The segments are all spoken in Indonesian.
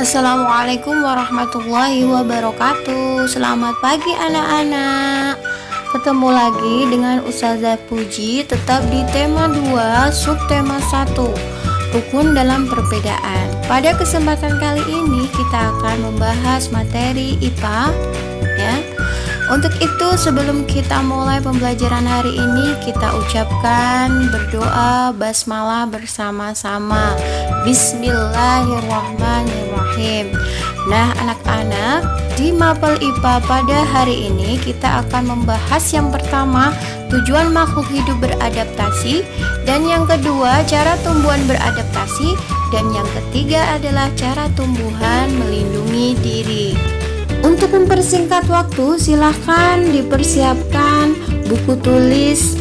Assalamualaikum warahmatullahi wabarakatuh. Selamat pagi anak-anak. Ketemu lagi dengan Ustazah Puji, tetap di tema 2, subtema 1, rukun dalam perbedaan. Pada kesempatan kali ini kita akan membahas materi IPA ya. Untuk itu sebelum kita mulai pembelajaran hari ini, kita ucapkan berdoa basmalah bersama-sama. Bismillahirrahmanirrahim. Nah anak-anak, di Mapel IPA pada hari ini kita akan membahas yang pertama, tujuan makhluk hidup beradaptasi, dan yang kedua, cara tumbuhan beradaptasi, dan yang ketiga adalah cara tumbuhan melindungi diri. Untuk mempersingkat waktu, silahkan dipersiapkan buku tulis,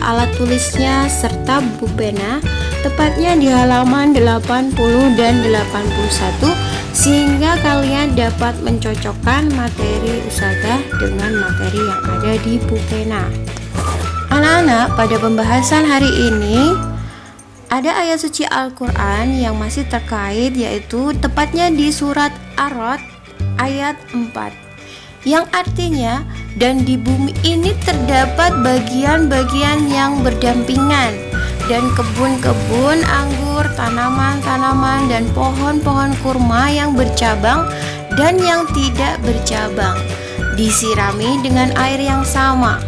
alat tulisnya, serta buku pena, tepatnya di halaman 80 dan 81, sehingga kalian dapat mencocokkan materi Ustazah dengan materi yang ada di buku pena. Anak-anak, pada pembahasan hari ini ada ayat suci Al-Quran yang masih terkait, yaitu tepatnya di surat Ar-Ra'd ayat 4, yang artinya, dan di bumi ini terdapat bagian-bagian yang berdampingan, dan kebun-kebun anggur, tanaman-tanaman, dan pohon-pohon kurma yang bercabang dan yang tidak bercabang, disirami dengan air yang sama.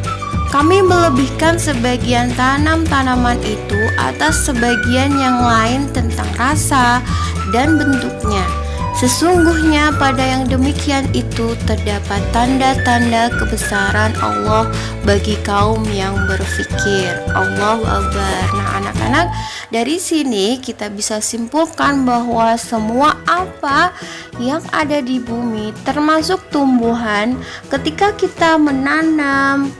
Kami melebihkan sebagian tanaman itu atas sebagian yang lain tentang rasa dan bentuknya. Sesungguhnya pada yang demikian itu terdapat tanda-tanda kebesaran Allah bagi kaum yang berfikir. Allahu Akbar. Nah anak-anak, dari sini kita bisa simpulkan bahwa semua apa yang ada di bumi, termasuk tumbuhan, ketika kita menanam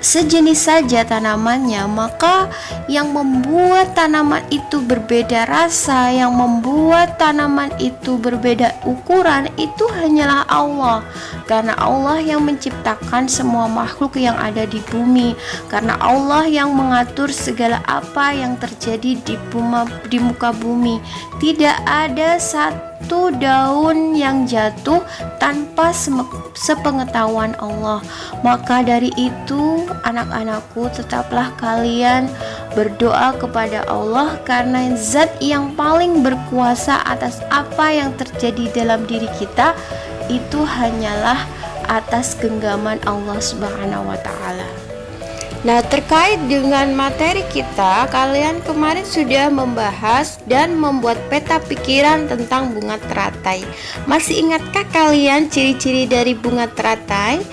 sejenis saja tanamannya, maka yang membuat tanaman itu berbeda rasa, yang membuat tanaman itu berbeda ukuran, itu hanyalah Allah. Karena Allah yang menciptakan semua makhluk yang ada di bumi, karena Allah yang mengatur segala apa yang terjadi di muka bumi. Tidak ada satu daun yang jatuh tanpa sepengetahuan Allah. Maka dari itu anak-anakku, tetaplah kalian berdoa kepada Allah, karena zat yang paling berkuasa atas apa yang terjadi dalam diri kita itu hanyalah atas genggaman Allah Subhanahu wa ta'ala. Nah, terkait dengan materi kita, kalian kemarin sudah membahas dan membuat peta pikiran tentang bunga teratai. Masih ingatkah kalian ciri-ciri dari bunga teratai?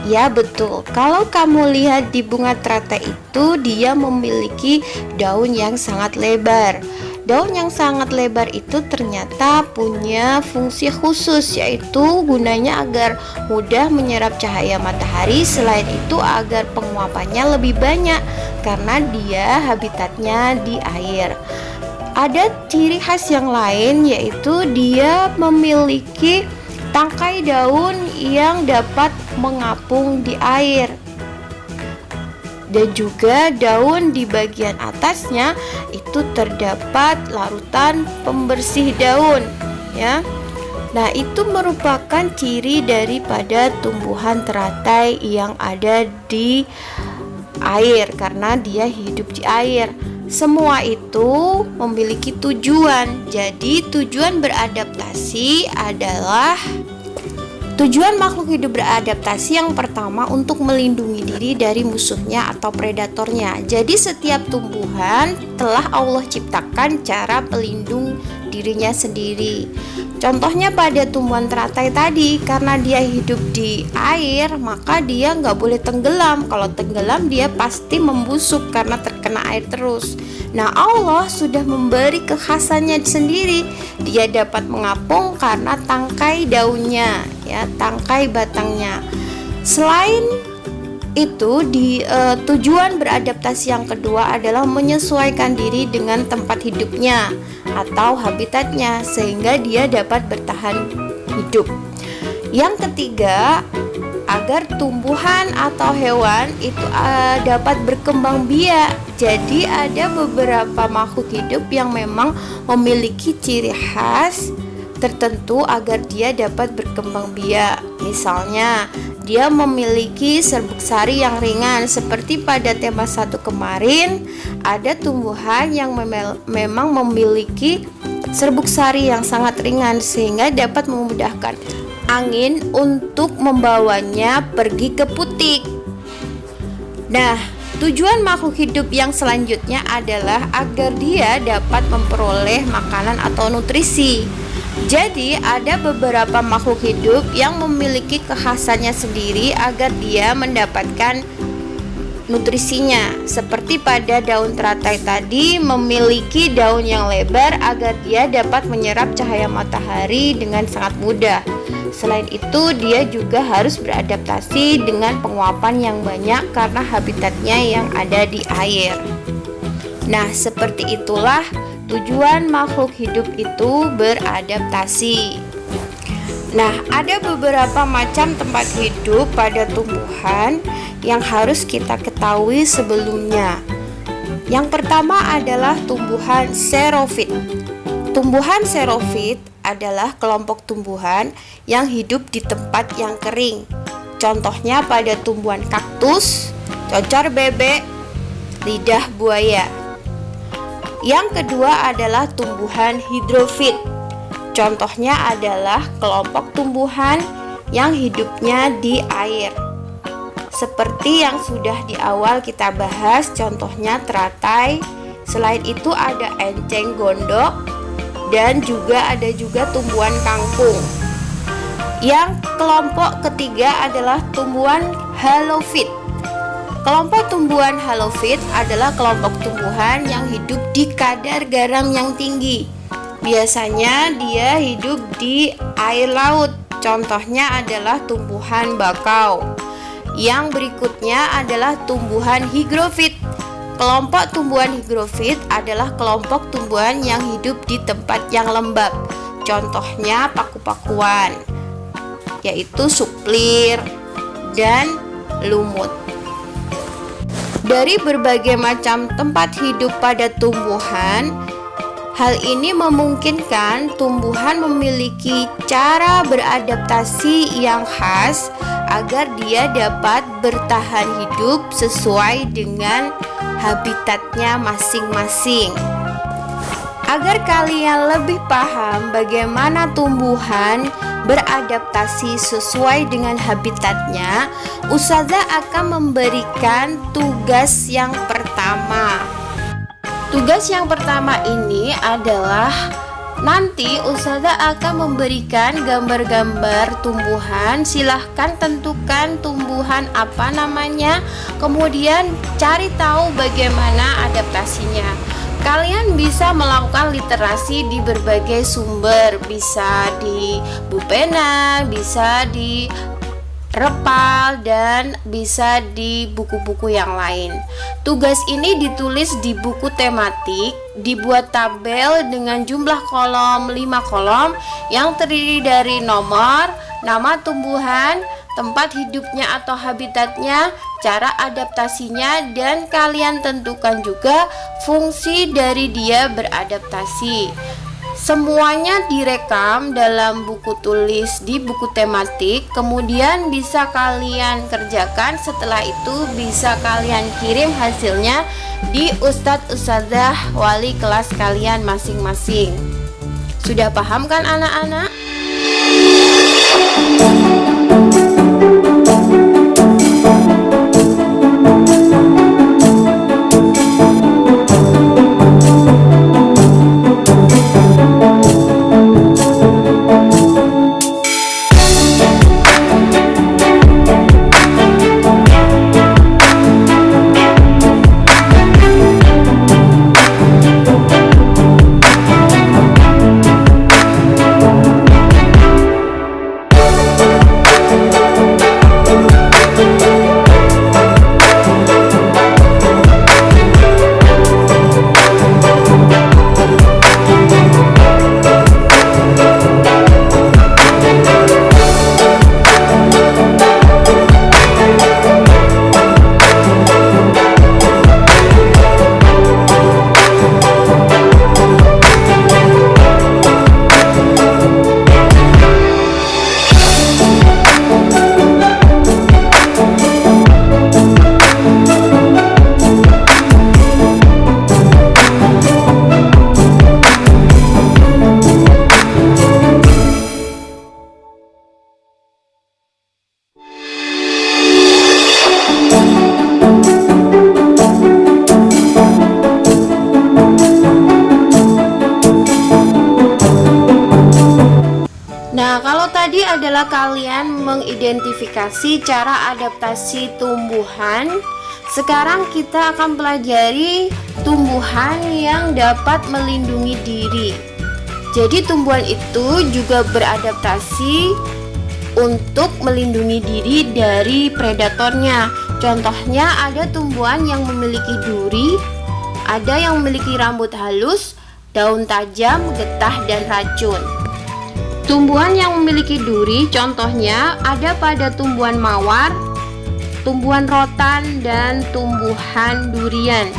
Ya betul, kalau kamu lihat di bunga teratai itu, dia memiliki daun yang sangat lebar. Daun yang sangat lebar itu ternyata punya fungsi khusus, yaitu gunanya agar mudah menyerap cahaya matahari. Selain itu agar penguapannya lebih banyak, karena dia habitatnya di air. Ada ciri khas yang lain, yaitu dia memiliki tangkai daun yang dapat mengapung di air, dan juga daun di bagian atasnya itu terdapat larutan pembersih daun ya. Nah, itu merupakan ciri daripada tumbuhan teratai yang ada di air, karena dia hidup di air. Semua itu memiliki tujuan. Jadi tujuan beradaptasi adalah tujuan makhluk hidup beradaptasi yang pertama untuk melindungi diri dari musuhnya atau predatornya. Jadi setiap tumbuhan telah Allah ciptakan cara pelindung dirinya sendiri. Contohnya pada tumbuhan teratai tadi, karena dia hidup di air, maka dia nggak boleh tenggelam. Kalau tenggelam dia pasti membusuk karena terkena air terus. Nah, Allah sudah memberi kekhasannya sendiri. Dia dapat mengapung karena tangkai daunnya, ya, tangkai batangnya. Selain itu, tujuan beradaptasi yang kedua adalah menyesuaikan diri dengan tempat hidupnya atau habitatnya, sehingga dia dapat bertahan hidup. Yang ketiga, agar tumbuhan atau hewan itu dapat berkembang biak. Jadi ada beberapa makhluk hidup yang memang memiliki ciri khas tertentu agar dia dapat berkembang biak. Misalnya, dia memiliki serbuk sari yang ringan. Seperti pada tema 1 kemarin, ada tumbuhan yang memang memiliki serbuk sari yang sangat ringan sehingga dapat memudahkan angin untuk membawanya pergi ke putik. Nah, tujuan makhluk hidup yang selanjutnya adalah agar dia dapat memperoleh makanan atau nutrisi. Jadi, ada beberapa makhluk hidup yang memiliki kekhasannya sendiri agar dia mendapatkan nutrisinya. Seperti pada daun teratai tadi, memiliki daun yang lebar agar dia dapat menyerap cahaya matahari dengan sangat mudah. Selain itu, dia juga harus beradaptasi dengan penguapan yang banyak karena habitatnya yang ada di air. Nah, seperti itulah tujuan makhluk hidup itu beradaptasi. Nah, ada beberapa macam tempat hidup pada tumbuhan yang harus kita ketahui sebelumnya. Yang pertama adalah tumbuhan xerofit. Tumbuhan xerofit adalah kelompok tumbuhan yang hidup di tempat yang kering. Contohnya pada tumbuhan kaktus, cocor bebek, lidah buaya. Yang kedua adalah tumbuhan hidrofit. Contohnya adalah kelompok tumbuhan yang hidupnya di air. Seperti yang sudah di awal kita bahas, contohnya teratai. Selain itu ada enceng gondok dan ada juga tumbuhan kangkung. Yang kelompok ketiga adalah tumbuhan halofit. Kelompok tumbuhan halofit adalah kelompok tumbuhan yang hidup di kadar garam yang tinggi. Biasanya dia hidup di air laut. Contohnya adalah tumbuhan bakau. Yang berikutnya adalah tumbuhan higrofit. Kelompok tumbuhan higrofit adalah kelompok tumbuhan yang hidup di tempat yang lembab. Contohnya paku-pakuan, yaitu suplir dan lumut. Dari berbagai macam tempat hidup pada tumbuhan, hal ini memungkinkan tumbuhan memiliki cara beradaptasi yang khas agar dia dapat bertahan hidup sesuai dengan habitatnya masing-masing. Agar kalian lebih paham bagaimana tumbuhan beradaptasi sesuai dengan habitatnya, Ustazah akan memberikan tugas yang pertama. Tugas yang pertama ini adalah nanti Ustazah akan memberikan gambar-gambar tumbuhan. Silahkan tentukan tumbuhan apa namanya, kemudian cari tahu bagaimana adaptasinya. Kalian bisa melakukan literasi di berbagai sumber, bisa di Bupena, bisa di Repal, dan bisa di buku-buku yang lain. Tugas ini ditulis di buku tematik, dibuat tabel dengan jumlah kolom 5 kolom yang terdiri dari nomor, nama tumbuhan, tempat hidupnya atau habitatnya, cara adaptasinya, dan kalian tentukan juga fungsi dari dia beradaptasi. Semuanya direkam dalam buku tulis di buku tematik, kemudian bisa kalian kerjakan. Setelah itu bisa kalian kirim hasilnya di Ustadzah wali kelas kalian masing-masing. Sudah paham kan anak-anak? tadi adalah kalian mengidentifikasi cara adaptasi tumbuhan. Sekarang kita akan pelajari tumbuhan yang dapat melindungi diri. Jadi tumbuhan itu juga beradaptasi untuk melindungi diri dari predatornya. Contohnya ada tumbuhan yang memiliki duri, ada yang memiliki rambut halus, daun tajam, getah, dan racun. Tumbuhan yang memiliki duri contohnya ada pada tumbuhan mawar, tumbuhan rotan, dan tumbuhan durian.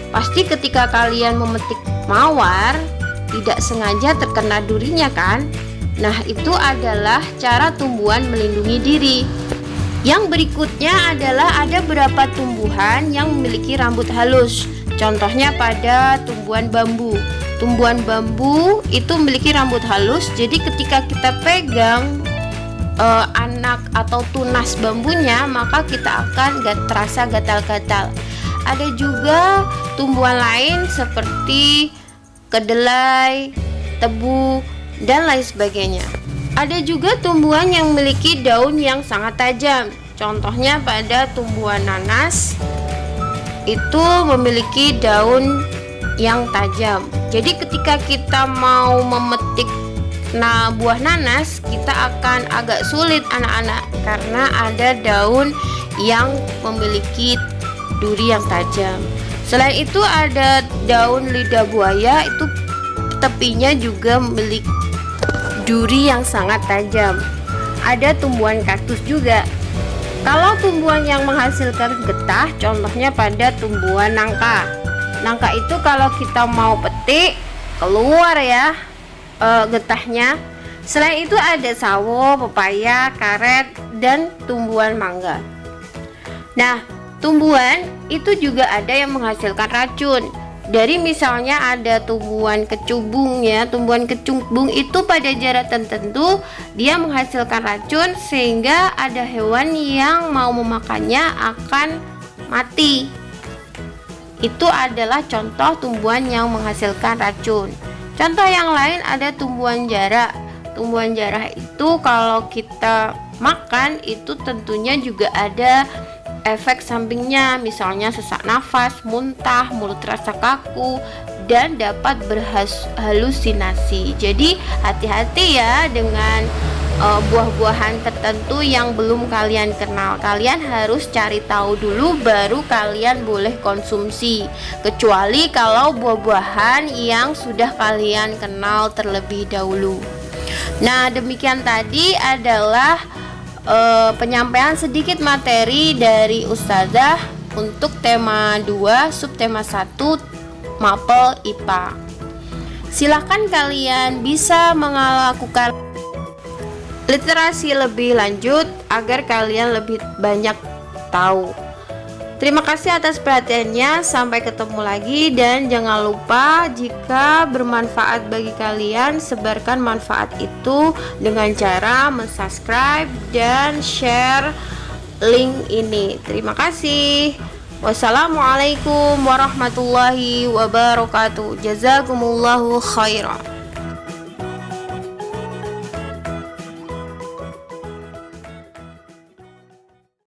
Pasti ketika kalian memetik mawar tidak sengaja terkena durinya kan? Nah, itu adalah cara tumbuhan melindungi diri. Yang berikutnya adalah ada beberapa tumbuhan yang memiliki rambut halus. Contohnya pada tumbuhan bambu. Tumbuhan bambu itu memiliki rambut halus, jadi ketika kita pegang anak atau tunas bambunya, maka kita akan terasa gatal-gatal. Ada juga tumbuhan lain seperti kedelai, tebu, dan lain sebagainya. Ada juga tumbuhan yang memiliki daun yang sangat tajam. Contohnya pada tumbuhan nanas itu memiliki daun yang tajam. Jadi ketika kita mau memetik buah nanas, kita akan agak sulit anak-anak karena ada daun yang memiliki duri yang tajam. Selain itu ada daun lidah buaya, itu tepinya juga memiliki duri yang sangat tajam. Ada tumbuhan kaktus juga. Kalau tumbuhan yang menghasilkan getah, contohnya pada tumbuhan nangka. Nangka itu kalau kita mau petik keluar ya getahnya. Selain itu ada sawo, pepaya, karet, dan tumbuhan mangga. Nah, tumbuhan itu juga ada yang menghasilkan racun. Dari misalnya ada tumbuhan kecubung ya. Tumbuhan kecubung itu pada jarak tertentu dia menghasilkan racun sehingga ada hewan yang mau memakannya akan mati. Itu adalah contoh tumbuhan yang menghasilkan racun. Contoh yang lain ada tumbuhan jarak. Tumbuhan jarak itu kalau kita makan itu tentunya juga ada efek sampingnya, misalnya sesak nafas, muntah, mulut terasa kaku, dan dapat berhalusinasi. Jadi hati-hati ya dengan buah-buahan tertentu yang belum kalian kenal. Kalian harus cari tahu dulu baru kalian boleh konsumsi, kecuali kalau buah-buahan yang sudah kalian kenal terlebih dahulu. Nah, demikian tadi adalah penyampaian sedikit materi dari Ustazah untuk tema 2 subtema 1 Mapel IPA. Silahkan kalian bisa melakukan literasi lebih lanjut agar kalian lebih banyak tahu. Terima kasih atas perhatiannya. Sampai ketemu lagi, dan jangan lupa jika bermanfaat bagi kalian, sebarkan manfaat itu dengan cara mensubscribe dan share link ini. Terima kasih. Wassalamualaikum warahmatullahi wabarakatuh. Jazakumullahu khairan.